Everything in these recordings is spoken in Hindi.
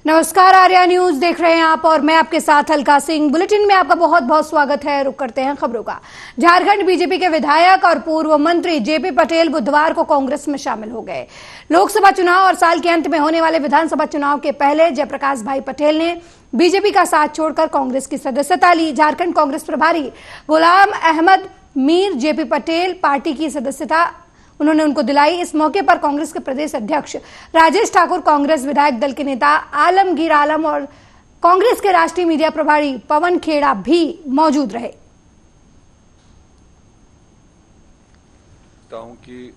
नमस्कार, आर्या न्यूज देख रहे हैं आप और मैं आपके साथ अलका सिंह। बुलेटिन में आपका बहुत बहुत स्वागत है। रुक करते हैं खबरों का। झारखंड बीजेपी के विधायक और पूर्व मंत्री जेपी पटेल बुधवार को कांग्रेस में शामिल हो गए। लोकसभा चुनाव और साल के अंत में होने वाले विधानसभा चुनाव के पहले जयप्रकाश भाई पटेल ने बीजेपी का साथ छोड़कर कांग्रेस की सदस्यता ली। झारखंड कांग्रेस प्रभारी गुलाम अहमद मीर जेपी पटेल पार्टी की सदस्यता उन्होंने उनको दिलाई। इस मौके पर कांग्रेस के प्रदेश अध्यक्ष राजेश ठाकुर, कांग्रेस विधायक दल के नेता आलमगीर आलम और कांग्रेस के राष्ट्रीय मीडिया प्रभारी पवन खेड़ा भी मौजूद रहे। कि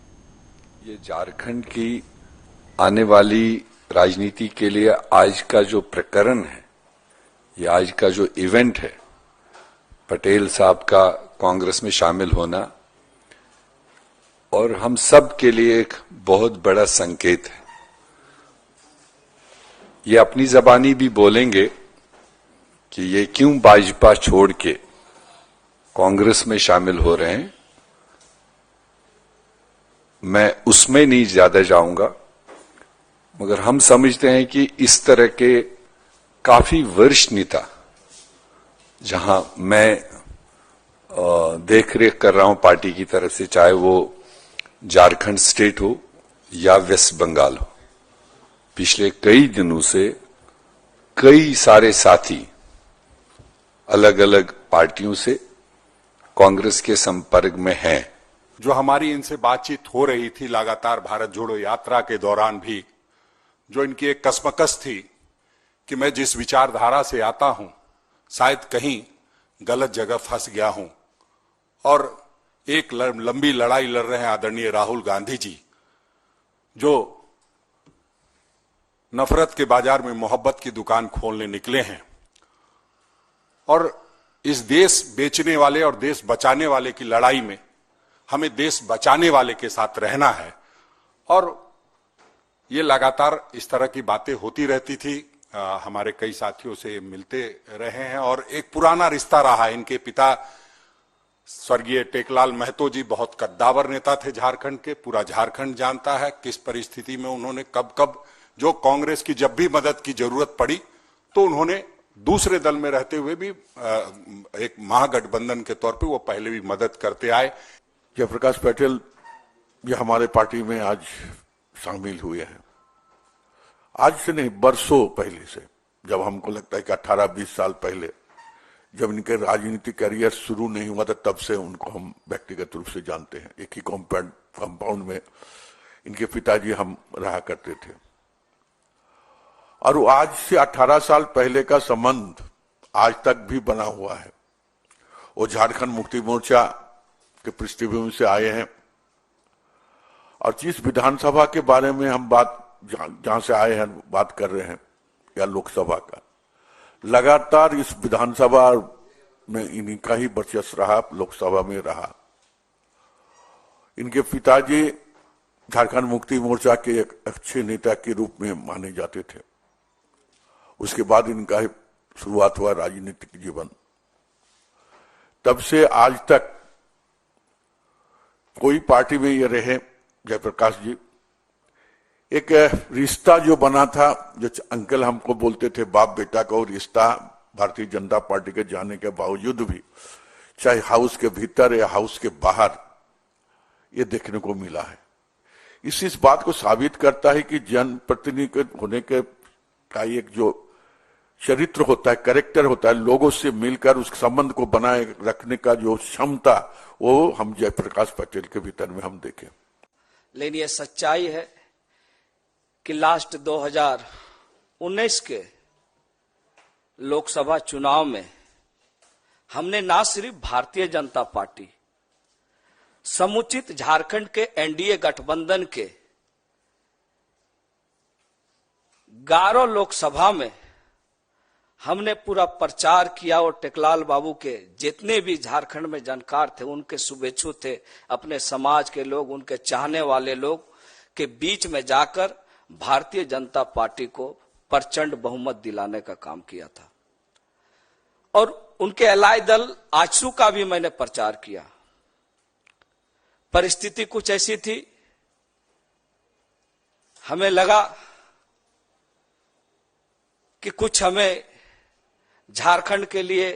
ये झारखंड की आने वाली राजनीति के लिए आज का जो प्रकरण है, ये आज का जो इवेंट है, पटेल साहब का कांग्रेस में शामिल होना और हम सब के लिए एक बहुत बड़ा संकेत है। ये अपनी जबानी भी बोलेंगे कि ये क्यों भाजपा छोड़ के कांग्रेस में शामिल हो रहे हैं। मैं उसमें नहीं ज्यादा जाऊंगा, मगर हम समझते हैं कि इस तरह के काफी वरिष्ठ नेता, जहां मैं देख रेख कर रहा हूं पार्टी की तरफ से, चाहे वो झारखंड स्टेट हो या वेस्ट बंगाल हो, पिछले कई दिनों से कई सारे साथी अलग अलग पार्टियों से कांग्रेस के संपर्क में हैं। जो हमारी इनसे बातचीत हो रही थी लगातार भारत जोड़ो यात्रा के दौरान भी, जो इनकी एक कसमकस थी कि मैं जिस विचारधारा से आता हूं शायद कहीं गलत जगह फंस गया हूं, और एक लंबी लड़ाई लड़ रहे हैं आदरणीय राहुल गांधी जी, जो नफरत के बाजार में मोहब्बत की दुकान खोलने निकले हैं। और इस देश बेचने वाले और देश बचाने वाले की लड़ाई में हमें देश बचाने वाले के साथ रहना है। और ये लगातार इस तरह की बातें होती रहती थी। हमारे कई साथियों से मिलते रहे हैं और एक पुराना रिश्ता रहा है। इनके पिता स्वर्गीय टेकलाल महतो जी बहुत कद्दावर नेता थे झारखंड के। पूरा झारखंड जानता है किस परिस्थिति में उन्होंने कब कब, जो कांग्रेस की जब भी मदद की जरूरत पड़ी तो उन्होंने दूसरे दल में रहते हुए भी एक महागठबंधन के तौर पे वो पहले भी मदद करते आए। जयप्रकाश पटेल ये हमारे पार्टी में आज शामिल हुए हैं। आज से नहीं, बरसों पहले से, जब हमको लगता है कि 18-20 साल पहले जब इनके राजनीतिक करियर शुरू नहीं हुआ था, तब से उनको हम व्यक्तिगत रूप से जानते हैं। एक ही कंपाउंड में इनके पिताजी हम रहा करते थे। और आज से 18 साल पहले का संबंध आज तक भी बना हुआ है। वो झारखंड मुक्ति मोर्चा के पृष्ठभूमि से आए हैं और जिस विधानसभा के बारे में हम बात जहां से आए हैं बात कर रहे हैं, या लोकसभा का, लगातार इस विधानसभा में इन्हीं का ही वर्चस्व रहा, लोकसभा में रहा। इनके पिताजी झारखंड मुक्ति मोर्चा के एक अच्छे नेता के रूप में माने जाते थे। उसके बाद इनका शुरुआत हुआ राजनीतिक जीवन। तब से आज तक कोई पार्टी में ये रहे जयप्रकाश जी, एक रिश्ता जो बना था, जो अंकल हमको बोलते थे बाप बेटा का, और रिश्ता भारतीय जनता पार्टी के जाने के बावजूद भी, चाहे हाउस के भीतर या हाउस के बाहर, ये देखने को मिला है। इस बात को साबित करता है कि जनप्रतिनिधि होने के का एक जो चरित्र होता है, कैरेक्टर होता है, लोगों से मिलकर उस संबंध को बनाए रखने का जो क्षमता, वो हम जयप्रकाश पटेल के भीतर में हम देखें। लेकिन ये सच्चाई है कि लास्ट 2019 के लोकसभा चुनाव में हमने ना सिर्फ भारतीय जनता पार्टी, समुचित झारखंड के एनडीए गठबंधन के 11 लोकसभा में हमने पूरा प्रचार किया और टेकलाल बाबू के जितने भी झारखंड में जानकार थे, उनके शुभेच्छु थे, अपने समाज के लोग, उनके चाहने वाले लोग के बीच में जाकर भारतीय जनता पार्टी को प्रचंड बहुमत दिलाने का काम किया था। और उनके एलाय दल आजसू का भी मैंने प्रचार किया। परिस्थिति कुछ ऐसी थी, हमें लगा कि कुछ हमें झारखंड के लिए,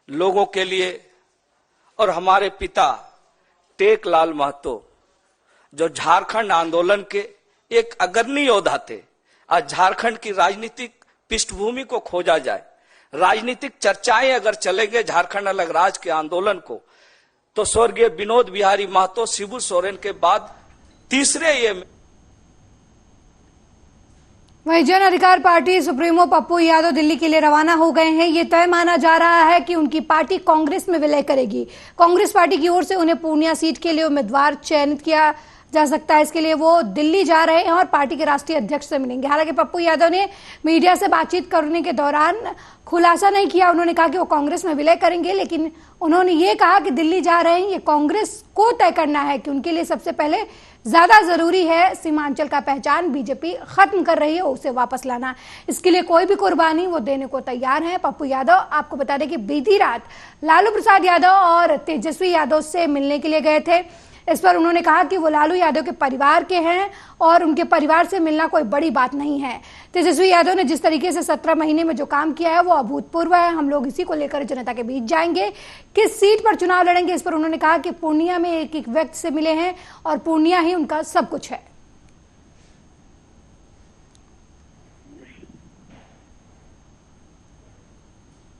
लोगों के लिए और हमारे पिता टेकलाल महतो जो झारखंड आंदोलन के एक अग्रणी योद्धा थे, आज झारखंड की राजनीतिक पृष्ठभूमि को खोजा जाए, राजनीतिक चर्चाएं अगर चलेंगे झारखंड अलग राज के आंदोलन को, तो स्वर्गीय विनोद बिहारी महतो, शिबू सोरेन के बाद तीसरे ये। वहीं जन अधिकार पार्टी सुप्रीमो पप्पू यादव दिल्ली के लिए रवाना हो गए हैं। ये तय माना जा रहा है कि उनकी पार्टी कांग्रेस में विलय करेगी। कांग्रेस पार्टी की ओर से उन्हें पूर्णिया सीट के लिए उम्मीदवार चयनित किया जा सकता है। इसके लिए वो दिल्ली जा रहे हैं और पार्टी के राष्ट्रीय अध्यक्ष से मिलेंगे। हालांकि पप्पू यादव ने मीडिया से बातचीत करने के दौरान खुलासा नहीं किया। उन्होंने कहा कि वो कांग्रेस में विलय करेंगे, लेकिन उन्होंने ये कहा कि दिल्ली जा रहे हैं, ये कांग्रेस को तय करना है कि उनके लिए सबसे पहले ज्यादा जरूरी है सीमांचल का पहचान बीजेपी खत्म कर रही है उसे वापस लाना। इसके लिए कोई भी कुर्बानी वो देने को तैयार हैं पप्पू यादव। आपको बता दें कि बीती रात लालू प्रसाद यादव और तेजस्वी यादव से मिलने के लिए गए थे। इस पर उन्होंने कहा कि वो लालू यादव के परिवार के हैं और उनके परिवार से मिलना कोई बड़ी बात नहीं है। तेजस्वी यादव ने जिस तरीके से 17 महीने में जो काम किया है वो अभूतपूर्व है। हम लोग इसी को लेकर जनता के बीच जाएंगे। किस सीट पर चुनाव लड़ेंगे, इस पर उन्होंने कहा कि पूर्णिया में एक एक व्यक्ति से मिले हैं और पूर्णिया ही उनका सब कुछ है।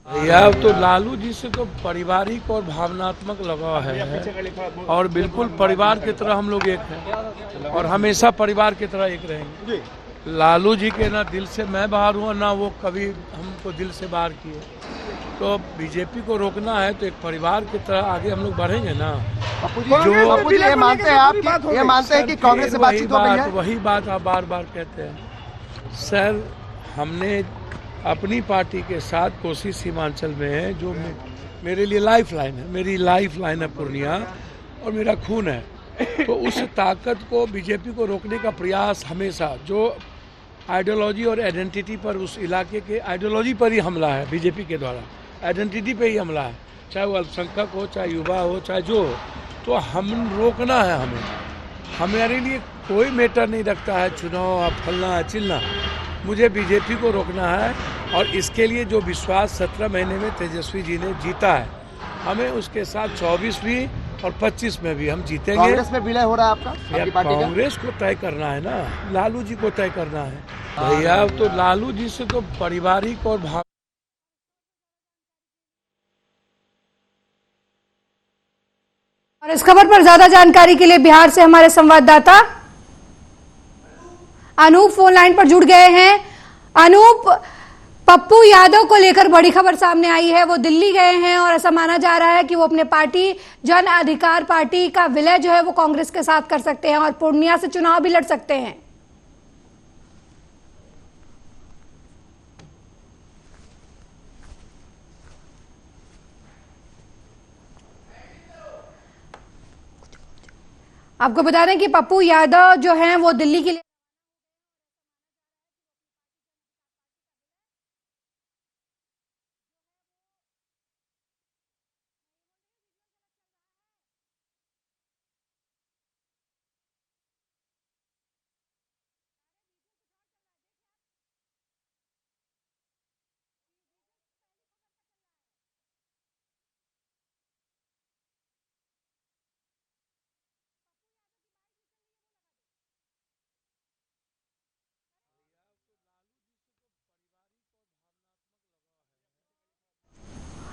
भैया तो लालू जी से तो पारिवारिक और भावनात्मक लगाव है और बिल्कुल परिवार की तरह हम लोग एक हैं और हमेशा परिवार की तरह एक रहेंगे। लालू जी के ना दिल से मैं बाहर हुआ, ना वो कभी हमको दिल से बाहर किए। तो बीजेपी को रोकना है तो एक परिवार की तरह आगे हम लोग बढ़ेंगे ना। जो ये मानते हैं आप, ये मानते हैं कि कांग्रेस से बातचीत हो गई है? वही बात आप बार बार कहते हैं सर। हमने अपनी पार्टी के साथ कोसी सीमांचल में है, जो मेरे लिए लाइफ लाइन है, मेरी लाइफ लाइन है पूर्णिया और मेरा खून है। तो उस ताकत को, बीजेपी को रोकने का प्रयास हमेशा, जो आइडियोलॉजी और आइडेंटिटी पर, उस इलाके के आइडियोलॉजी पर ही हमला है बीजेपी के द्वारा, आइडेंटिटी पे ही हमला है, चाहे वो अल्पसंख्यक हो, चाहे युवा हो, चाहे जो हो। तो हम रोकना है हमें। हमारे लिए कोई मैटर नहीं रखता है चुनाव फलना है चिलना, मुझे बीजेपी को रोकना है। और इसके लिए जो विश्वास 17 महीने में तेजस्वी जी ने जीता है, हमें उसके साथ 24 भी और 25 में भी हम जीतेंगे। कांग्रेस में विलय हो रहा है आपका? कांग्रेस को तय करना है ना, लालू जी को तय करना है भैया। तो लालू जी से तो पारिवारिक और भाव। और इस खबर पर ज्यादा जानकारी के लिए बिहार से हमारे संवाददाता अनूप फोन लाइन पर जुड़ गए हैं। अनूप, पप्पू यादव को लेकर बड़ी खबर सामने आई है। वो दिल्ली गए हैं और ऐसा माना जा रहा है कि वो अपने पार्टी जन अधिकार पार्टी का विलय जो है वो कांग्रेस के साथ कर सकते हैं और पूर्णिया से चुनाव भी लड़ सकते हैं। आपको बता दें कि पप्पू यादव जो हैं वो दिल्ली के लिए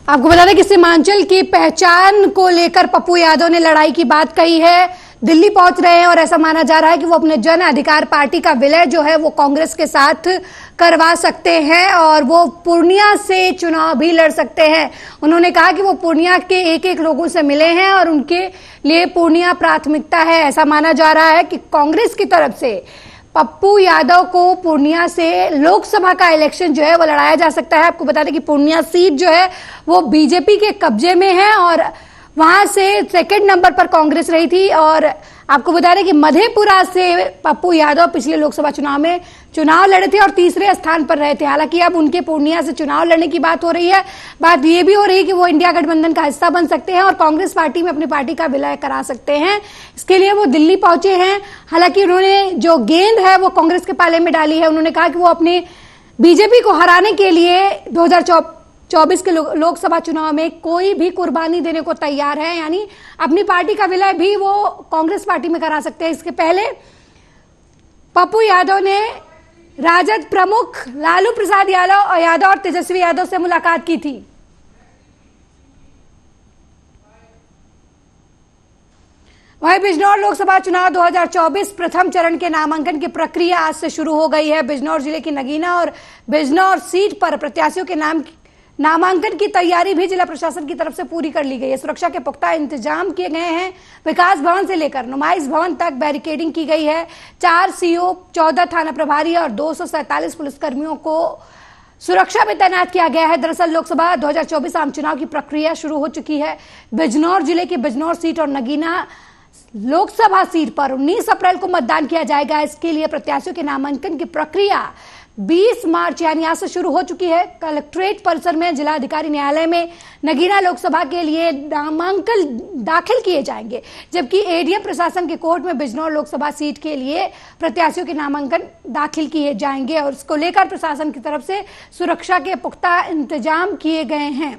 आपको बता दें कि सीमांचल की पहचान को लेकर पप्पू यादव ने लड़ाई की बात कही है। दिल्ली पहुंच रहे हैं और ऐसा माना जा रहा है कि वो अपने जन अधिकार पार्टी का विलय जो है वो कांग्रेस के साथ करवा सकते हैं और वो पूर्णिया से चुनाव भी लड़ सकते हैं। उन्होंने कहा कि वो पूर्णिया के एक एक लोगों से मिले हैं और उनके लिए पूर्णिया प्राथमिकता है। ऐसा माना जा रहा है कि कांग्रेस की तरफ से पप्पू यादव को पूर्णिया से लोकसभा का इलेक्शन जो है वो लड़ाया जा सकता है। आपको बता दें कि पूर्णिया सीट जो है वो बीजेपी के कब्जे में है और वहां से सेकंड नंबर पर कांग्रेस रही थी। और आपको बता दें कि मधेपुरा से पप्पू यादव पिछले लोकसभा चुनाव में चुनाव लड़े थे और तीसरे स्थान पर रहे थे। हालांकि अब उनके पूर्णिया से चुनाव लड़ने की बात हो रही है। बात ये भी हो रही है कि वो इंडिया गठबंधन का हिस्सा बन सकते हैं और कांग्रेस पार्टी में अपनी पार्टी का विलय करा सकते हैं। इसके लिए वो दिल्ली पहुंचे हैं। हालांकि उन्होंने जो गेंद है वो कांग्रेस के पाले में डाली है। उन्होंने कहा कि वो अपने बीजेपी को हराने के लिए 2024 के लोकसभा चुनाव में कोई भी कुर्बानी देने को तैयार है, यानी अपनी पार्टी का विलय भी वो कांग्रेस पार्टी में करा सकते हैं। इसके पहले पप्पू यादव ने राजद प्रमुख लालू प्रसाद यादव और तेजस्वी यादव से मुलाकात की थी। वहीं बिजनौर लोकसभा चुनाव 2024 प्रथम चरण के नामांकन की प्रक्रिया आज से शुरू हो गई है। बिजनौर जिले की नगीना और बिजनौर सीट पर प्रत्याशियों के नामांकन की तैयारी भी जिला प्रशासन की तरफ से पूरी कर ली गई है। सुरक्षा के पुख्ता इंतजाम किए गए हैं। विकास भवन से लेकर नुमाइश भवन तक बैरिकेडिंग की गई है। 4 सीओ, 14 थाना प्रभारी और 247 पुलिसकर्मियों को सुरक्षा में तैनात किया गया है। दरअसल लोकसभा 2024 आम चुनाव की प्रक्रिया शुरू हो चुकी है। बिजनौर जिले की बिजनौर सीट और नगीना लोकसभा सीट पर 19 अप्रैल को मतदान किया जाएगा। इसके लिए प्रत्याशियों के नामांकन की प्रक्रिया 20 मार्च यानी आज से शुरू हो चुकी है। कलेक्ट्रेट परिसर में जिला अधिकारी न्यायालय में नगीना लोकसभा के लिए नामांकन दाखिल किए जाएंगे, जबकि एडीएम प्रशासन के कोर्ट में बिजनौर लोकसभा सीट के लिए प्रत्याशियों के नामांकन दाखिल किए जाएंगे और इसको लेकर प्रशासन की तरफ से सुरक्षा के पुख्ता इंतजाम किए गए हैं।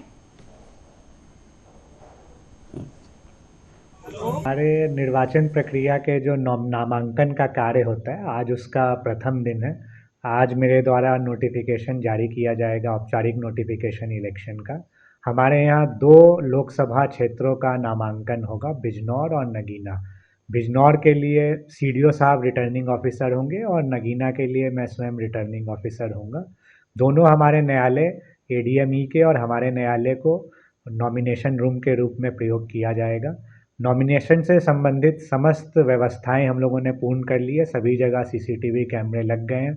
हमारे निर्वाचन प्रक्रिया के जो नामांकन का कार्य होता है, आज उसका प्रथम दिन है। आज मेरे द्वारा नोटिफिकेशन जारी किया जाएगा, औपचारिक नोटिफिकेशन इलेक्शन का। हमारे यहाँ 2 लोकसभा क्षेत्रों का नामांकन होगा, बिजनौर और नगीना। बिजनौर के लिए सीडीओ साहब रिटर्निंग ऑफिसर होंगे और नगीना के लिए मैं स्वयं रिटर्निंग ऑफिसर होऊंगा। दोनों हमारे न्यायालय एडीएमई के और हमारे न्यायालय को नॉमिनेशन रूम के रूप में प्रयोग किया जाएगा। नॉमिनेशन से संबंधित समस्त व्यवस्थाएं हम लोगों ने पूर्ण कर ली है। सभी जगह सीसीटीवी कैमरे लग गए हैं।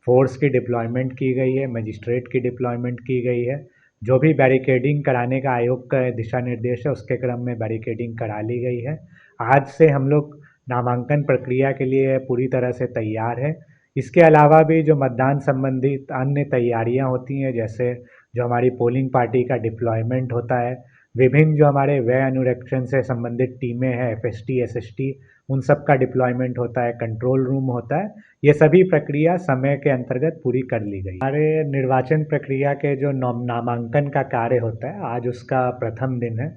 फोर्स की डिप्लॉयमेंट की गई है, मजिस्ट्रेट की डिप्लॉयमेंट की गई है। जो भी बैरिकेडिंग कराने का आयोग का दिशा निर्देश है, उसके क्रम में बैरिकेडिंग करा ली गई है। आज से हम लोग नामांकन प्रक्रिया के लिए पूरी तरह से तैयार है। इसके अलावा भी जो मतदान संबंधित अन्य तैयारियां होती हैं, जैसे जो हमारी पोलिंग पार्टी का डिप्लॉयमेंट होता है, विभिन्न जो हमारे व्यय अनुरक्षण से संबंधित टीमें हैं, एफएसटी, एसएसटी, उन सब का डिप्लॉयमेंट होता है, कंट्रोल रूम होता है। ये सभी प्रक्रिया समय के अंतर्गत पूरी कर ली गई। हमारे निर्वाचन प्रक्रिया के जो नामांकन का कार्य होता है, आज उसका प्रथम दिन है।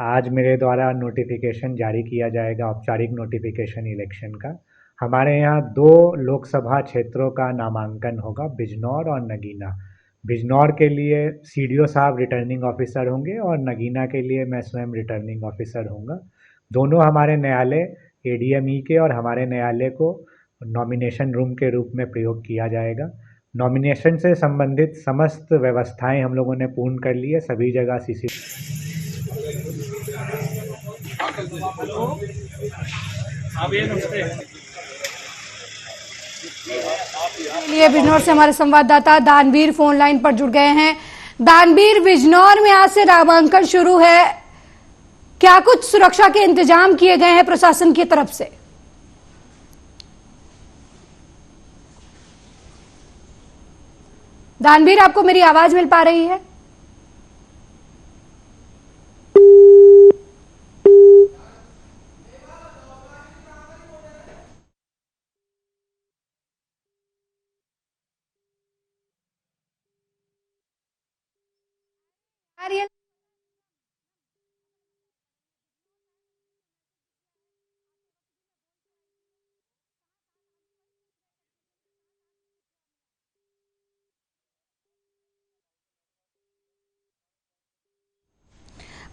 आज मेरे द्वारा नोटिफिकेशन जारी किया जाएगा, औपचारिक नोटिफिकेशन इलेक्शन का। हमारे यहाँ 2 लोकसभा क्षेत्रों का नामांकन होगा, बिजनौर और नगीना। बिजनौर के लिए सीडीओ साहब रिटर्निंग ऑफिसर होंगे और नगीना के लिए मैं स्वयं रिटर्निंग ऑफिसर होऊंगा। दोनों हमारे न्यायालय एडीएमई के और हमारे न्यायालय को नॉमिनेशन रूम के रूप में प्रयोग किया जाएगा। नॉमिनेशन से संबंधित समस्त व्यवस्थाएं हम लोगों ने पूर्ण कर ली है। सभी जगह लिए बिजनौर से हमारे संवाददाता दानवीर फोन लाइन पर जुड़ गए हैं। दानवीर, बिजनौर में आज से नामांकन शुरू है, क्या कुछ सुरक्षा के इंतजाम किए गए हैं प्रशासन की तरफ से? दानवीर, आपको मेरी आवाज मिल पा रही है?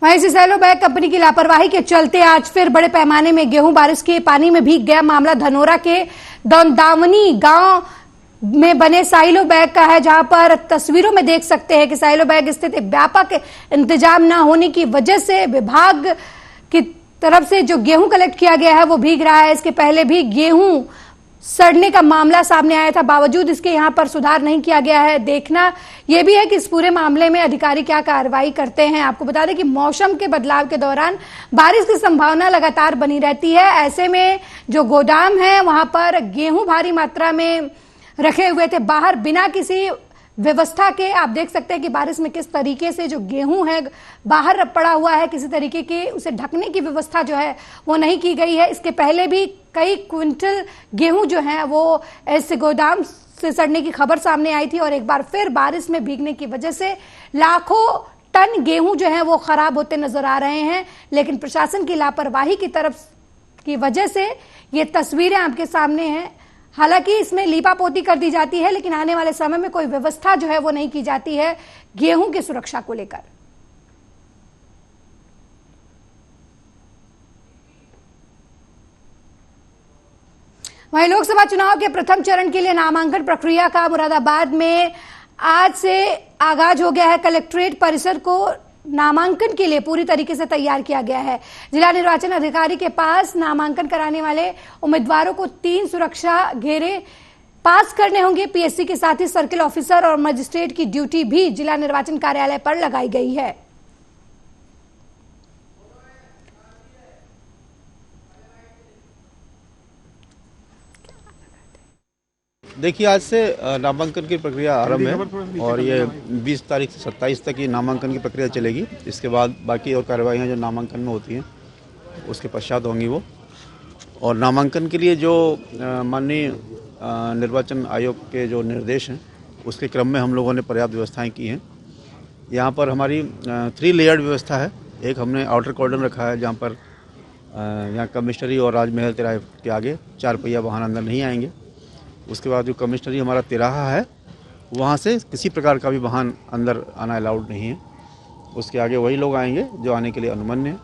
वहीं सिसैलो बैग कंपनी की लापरवाही के चलते आज फिर बड़े पैमाने में गेहूं बारिश के पानी में भीग गया। मामला धनोरा के दौंदावनी गांव में बने साइलो बैग का है, जहां पर तस्वीरों में देख सकते हैं कि साइलो बैग स्थित व्यापक इंतजाम न होने की वजह से विभाग की तरफ से जो गेहूं कलेक्ट किया गया है वो भीग रहा है। इसके पहले भी गेहूं सड़ने का मामला सामने आया था, बावजूद इसके यहां पर सुधार नहीं किया गया है। देखना यह भी है कि इस पूरे मामले में अधिकारी क्या कार्रवाई करते हैं। आपको बता दें कि मौसम के बदलाव के दौरान बारिश की संभावना लगातार बनी रहती है। ऐसे में जो गोदाम है वहां पर गेहूं भारी मात्रा में रखे हुए थे बाहर बिना किसी व्यवस्था के। आप देख सकते हैं कि बारिश में किस तरीके से जो गेहूं है बाहर पड़ा हुआ है, किसी तरीके की उसे ढकने की व्यवस्था जो है वो नहीं की गई है। इसके पहले भी कई क्विंटल गेहूं जो है वो ऐसे गोदाम से सड़ने की खबर सामने आई थी और एक बार फिर बारिश में भीगने की वजह से लाखों टन गेहूं जो है वो खराब होते नजर आ रहे हैं। लेकिन प्रशासन की लापरवाही की वजह से ये तस्वीरें आपके सामने हैं। हालांकि इसमें लीपापोती कर दी जाती है, लेकिन आने वाले समय में कोई व्यवस्था जो है वो नहीं की जाती है गेहूं की सुरक्षा को लेकर। वहीं लोकसभा चुनाव के प्रथम चरण के लिए नामांकन प्रक्रिया का मुरादाबाद में आज से आगाज हो गया है। कलेक्ट्रेट परिसर को नामांकन के लिए पूरी तरीके से तैयार किया गया है। जिला निर्वाचन अधिकारी के पास नामांकन कराने वाले उम्मीदवारों को 3 सुरक्षा घेरे पास करने होंगे। पीएससी के साथ ही सर्किल ऑफिसर और मजिस्ट्रेट की ड्यूटी भी जिला निर्वाचन कार्यालय पर लगाई गई है। देखिए, आज से नामांकन की प्रक्रिया आरंभ है और ये 20 तारीख से 27 तक ये नामांकन की प्रक्रिया चलेगी। इसके बाद बाकी और कार्रवाइयाँ जो नामांकन में होती हैं उसके पश्चात होंगी वो। और नामांकन के लिए जो माननीय निर्वाचन आयोग के जो निर्देश हैं उसके क्रम में हम लोगों ने पर्याप्त व्यवस्थाएं की हैं। यहाँ पर हमारी 3 लेयर्ड व्यवस्था है। एक हमने आउटर कॉर्डन रखा है जहाँ पर यहाँ कमिश्नरी और राजमहल तिराहे के आगे 4 पहिया वाहन अंदर नहीं आएंगे। उसके बाद जो कमिश्नरी हमारा तिराहा है वहाँ से किसी प्रकार का भी वाहन अंदर आना अलाउड नहीं है। उसके आगे वही लोग आएंगे जो आने के लिए अनुमन्य है।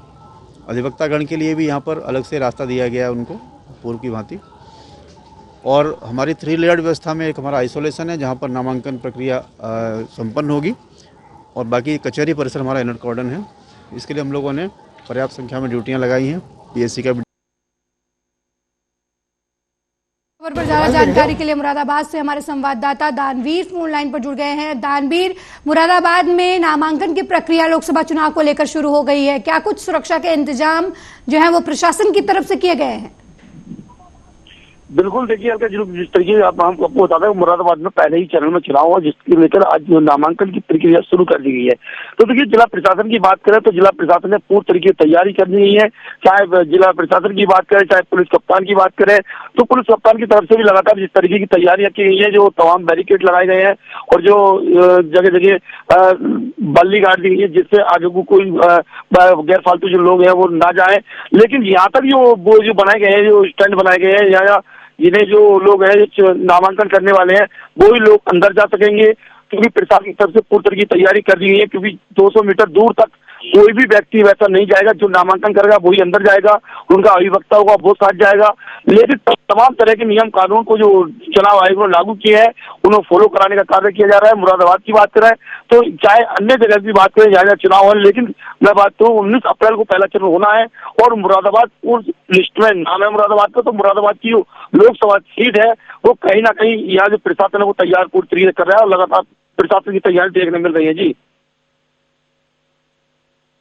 अधिवक्तागण के लिए भी यहाँ पर अलग से रास्ता दिया गया है उनको पूर्व की भांति। और हमारी 3 लेयर्ड व्यवस्था में एक हमारा आइसोलेशन है जहाँ पर नामांकन प्रक्रिया संपन्न होगी और बाकी कचहरी परिसर हमारा इनर कॉर्डन है। इसके लिए हम लोगों ने पर्याप्त संख्या में ड्यूटियाँ लगाई हैं। पीएससी का खबर पर ज्यादा जानकारी के लिए मुरादाबाद से हमारे संवाददाता दानवीर फोन लाइन पर जुड़ गए हैं। दानवीर, मुरादाबाद में नामांकन की प्रक्रिया लोकसभा चुनाव को लेकर शुरू हो गई है। क्या कुछ सुरक्षा के इंतजाम जो है वो प्रशासन की तरफ से किए गए हैं? बिल्कुल, देखिए जिस तरीके से आपको बता दें, मुरादाबाद में पहले ही चरण में चुनाव हुआ जिसके लेकर आज नामांकन की प्रक्रिया शुरू कर दी गई है। तो देखिए, जिला प्रशासन की बात करें तो जिला प्रशासन ने पूरी तरीके से तैयारी कर दी गई है। चाहे जिला प्रशासन की बात करें, चाहे पुलिस कप्तान की बात करें, तो पुलिस कप्तान की तरफ से भी लगातार जिस तरीके की तैयारियां की गई है, जो तमाम बैरिकेड लगाए गए हैं और जो जगह जगह बल्ली गाड़ दी गई है जिससे आगे को कोई गैर फालतू जो लोग हैं वो ना जाए। लेकिन यहाँ तक वो जो बनाए गए हैं, जो स्टैंड बनाए गए हैं या जिन्हें जो लोग हैं जो नामांकन करने वाले हैं वो ही लोग अंदर जा सकेंगे, क्योंकि प्रशासन की तरफ से पूरी तरह की तैयारी कर दी गई है। क्योंकि 200 मीटर दूर तक कोई भी व्यक्ति वैसा नहीं जाएगा। जो नामांकन करेगा वही अंदर जाएगा, उनका अभिवक्ता होगा वो साथ जाएगा। लेकिन तमाम तरह के नियम कानून को जो चुनाव आयोग ने लागू किए हैं उन्हें फॉलो कराने का कार्य किया जा रहा है। मुरादाबाद की बात करें तो चाहे अन्य जगह की बात करें जहाँ चुनाव है, लेकिन मैं बात करूँ 19 अप्रैल को पहला चरण होना है और मुरादाबाद उस लिस्ट में नाम है मुरादाबाद का। तो मुरादाबाद की जो लोकसभा सीट है वो कहीं ना कहीं यहाँ जो प्रशासन है वो तैयार पूरी तरीके से कर रहा है और लगातार प्रशासन की तैयारी देखने मिल रही है। जी,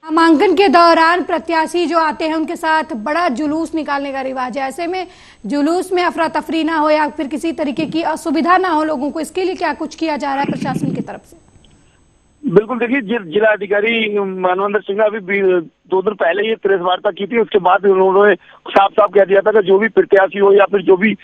नामांकन के दौरान प्रत्याशी जो आते हैं उनके साथ बड़ा जुलूस निकालने का रिवाज है। ऐसे में जुलूस में अफरा तफरी ना हो या फिर किसी तरीके की असुविधा ना हो लोगों को, इसके लिए क्या कुछ किया जा रहा है प्रशासन की तरफ से? बिल्कुल, देखिए जिला अधिकारी मानवेंद्र सिंह ने अभी 2 दिन पहले ये प्रेस वार्ता की थी। उसके बाद उन्होंने साफ साफ कह दिया था कि जो भी प्रत्याशी हो या फिर जो भी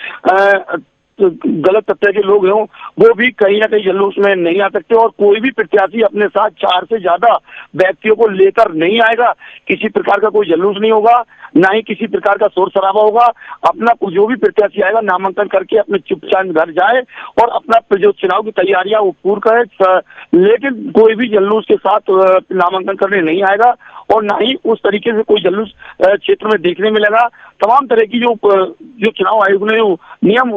गलत तथ्य के लोग हों वो भी कहीं ना कहीं जुलूस में नहीं आ सकते और कोई भी प्रत्याशी अपने साथ 4 से ज्यादा व्यक्तियों को लेकर नहीं आएगा। किसी प्रकार का कोई जुलूस नहीं होगा, ना ही किसी प्रकार का शोर शराबा होगा। अपना जो भी प्रत्याशी आएगा नामांकन करके अपने चुपचाप घर जाए और अपना जो चुनाव की तैयारियां वो पूर्ण करे। लेकिन कोई भी जुलूस के साथ नामांकन करने नहीं आएगा और ना ही उस तरीके से कोई जुलूस क्षेत्र में देखने मिलेगा। तमाम तरह की जो चुनाव आयोग ने नियम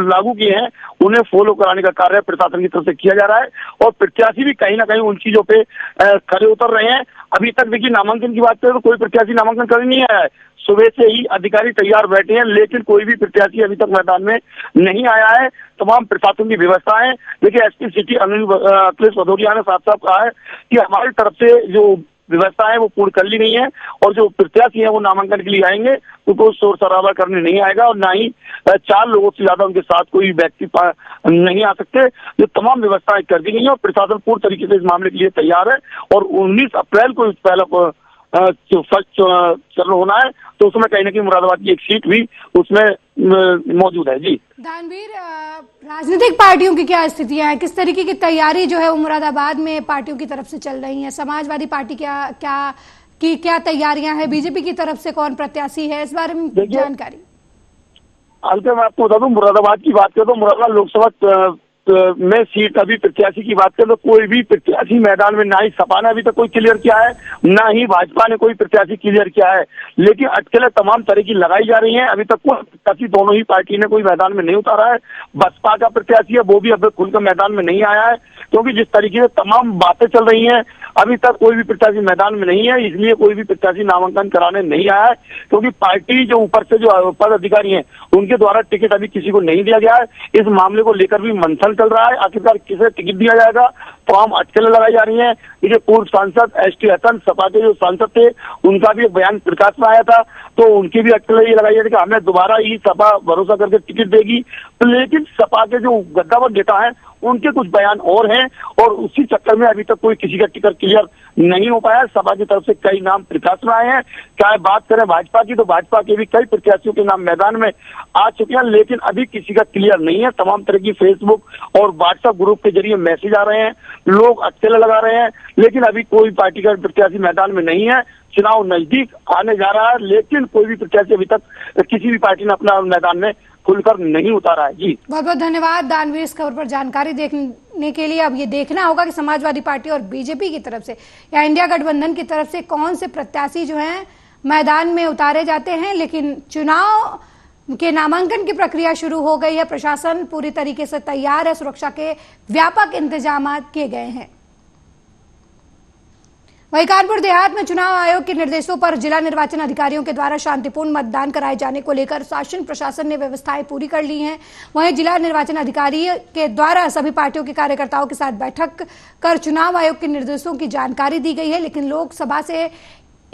लागू किए हैं उन्हें फॉलो कराने का कार्य प्रशासन की तरफ से किया जा रहा है और प्रत्याशी भी कहीं ना कहीं उन चीजों पे खड़े उतर रहे हैं। अभी तक देखिए नामांकन की बात करें तो कोई प्रत्याशी नामांकन करने नहीं आया है। सुबह से ही अधिकारी तैयार बैठे हैं लेकिन कोई भी प्रत्याशी अभी तक मैदान में नहीं आया है। तमाम प्रशासन की व्यवस्था है। देखिए, एसपी सिटी अखिलेश भदौरिया ने साफ साफ कहा है कि हमारी तरफ से जो व्यवस्था है वो पूर्ण कर ली गई है और जो प्रत्याशी है वो नामांकन के लिए आएंगे तो कोई शोर शराबा करने नहीं आएगा और ना ही 4 लोगों से ज्यादा उनके साथ कोई व्यक्ति नहीं आ सकते। ये तमाम व्यवस्थाएं कर दी गई है और प्रशासन पूर्ण तरीके से इस मामले के लिए तैयार है और 19 अप्रैल को पहला फर्स्ट चरण होना है, तो उसमें कहीं ना कहीं मुरादाबाद की एक सीट भी उसमें मौजूद है। जी दानवीर, राजनीतिक पार्टियों की क्या स्थितियां हैं, किस तरीके की तैयारी जो है वो मुरादाबाद में पार्टियों की तरफ से चल रही है? समाजवादी पार्टी क्या तैयारियां हैं, बीजेपी की तरफ से कौन प्रत्याशी है, इस बारे में जानकारी? अलका, मैं आपको बता दूं, मुरादाबाद की बात करें तो मुरादाबाद लोकसभा में सीट अभी प्रत्याशी की बात करें तो कोई भी प्रत्याशी मैदान में, ना ही सपा ने अभी तक कोई क्लियर किया है, ना ही भाजपा ने कोई प्रत्याशी क्लियर किया है, लेकिन अटकलें तमाम तरह की लगाई जा रही हैं। अभी तक कोई प्रत्याशी दोनों ही पार्टी ने कोई मैदान में नहीं उतारा है। बसपा का प्रत्याशी है वो भी अभी खुलकर मैदान में नहीं आया है, क्योंकि जिस तरीके से तमाम बातें चल रही हैं अभी तक कोई भी प्रत्याशी मैदान में नहीं है, इसलिए कोई भी प्रत्याशी नामांकन कराने नहीं आया है, क्योंकि पार्टी जो ऊपर से जो पद अधिकारी हैं उनके द्वारा टिकट अभी किसी को नहीं दिया गया है। इस मामले को लेकर भी मंथन चल रहा है, आखिरकार किसे टिकट दिया जाएगा, तमाम अटकलें लगाई जा रही हैं। ये पूर्व सांसद एसटी हसन, सपा के जो सांसद थे, उनका भी एक बयान प्रकाश में आया था, तो उनकी भी अटकलें ये लगाई जा रही है कि हमें दोबारा ही सपा भरोसा करके टिकट देगी, लेकिन सपा के जो गद्दावर नेता है उनके कुछ बयान और हैं, और उसी चक्कर में अभी तक कोई किसी का टिकट क्लियर नहीं हो पाया। सपा की तरफ से कई नाम प्रकाश में आए हैं। चाहे बात करें भाजपा की, तो भाजपा के भी कई प्रत्याशियों के नाम मैदान में आ चुके हैं, लेकिन अभी किसी का क्लियर नहीं है। तमाम तरह की फेसबुक और व्हाट्सएप ग्रुप के जरिए मैसेज आ रहे हैं, लोग अटकलें लगा रहे हैं, लेकिन अभी कोई पार्टी का प्रत्याशी मैदान में नहीं है। चुनाव नजदीक आने जा रहा है, लेकिन कोई भी प्रत्याशी अभी तक किसी भी पार्टी ने अपना मैदान में खुलकर नहीं उतारा है। जी बहुत बहुत धन्यवाद दानवीर इस खबर पर जानकारी देखने के लिए। अब ये देखना होगा कि समाजवादी पार्टी और बीजेपी की तरफ से या इंडिया गठबंधन की तरफ से कौन से प्रत्याशी जो हैं मैदान में उतारे जाते हैं। लेकिन चुनाव के नामांकन की प्रक्रिया शुरू हो गई है, प्रशासन पूरी तरीके से तैयार है, सुरक्षा के व्यापक इंतजाम किए गए हैं। वहीं कानपुर देहात में चुनाव आयोग के निर्देशों पर जिला निर्वाचन अधिकारियों के द्वारा शांतिपूर्ण मतदान कराए जाने को लेकर शासन प्रशासन ने व्यवस्थाएं पूरी कर ली हैं। वहीं जिला निर्वाचन अधिकारी के द्वारा सभी पार्टियों के कार्यकर्ताओं के साथ बैठक कर चुनाव आयोग के निर्देशों की जानकारी दी गई है। लेकिन लोकसभा से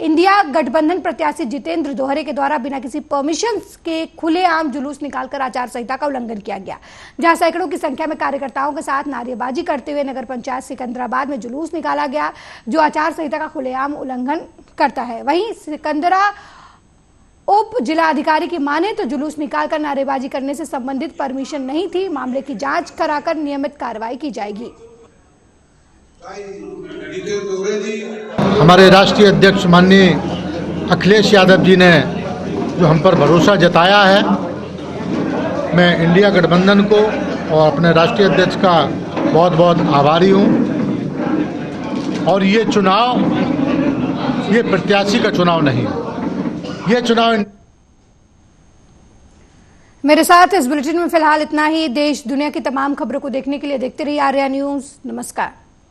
इंडिया गठबंधन प्रत्याशी जितेंद्र दोहरे के द्वारा बिना किसी परमिशन के खुलेआम जुलूस निकालकर आचार संहिता का उल्लंघन किया गया, जहां सैकड़ों की संख्या में कार्यकर्ताओं के साथ नारेबाजी करते हुए नगर पंचायत सिकंदराबाद में जुलूस निकाला गया, जो आचार संहिता का खुलेआम उल्लंघन करता है। वहीं सिकंदरा उप जिला अधिकारी की माने तो जुलूस निकालकर नारेबाजी करने से संबंधित परमिशन नहीं थी। मामले की जांच कराकर नियमित कार्रवाई की जाएगी। हमारे राष्ट्रीय अध्यक्ष माननीय अखिलेश यादव जी ने जो हम पर भरोसा जताया है, मैं इंडिया गठबंधन को और अपने राष्ट्रीय अध्यक्ष का बहुत बहुत आभारी हूँ। और ये चुनाव, ये प्रत्याशी का चुनाव नहीं है, ये चुनाव। मेरे साथ इस बुलेटिन में फिलहाल इतना ही। देश दुनिया की तमाम खबरों को देखने के लिए देखते रहिए आर्या न्यूज़। नमस्कार।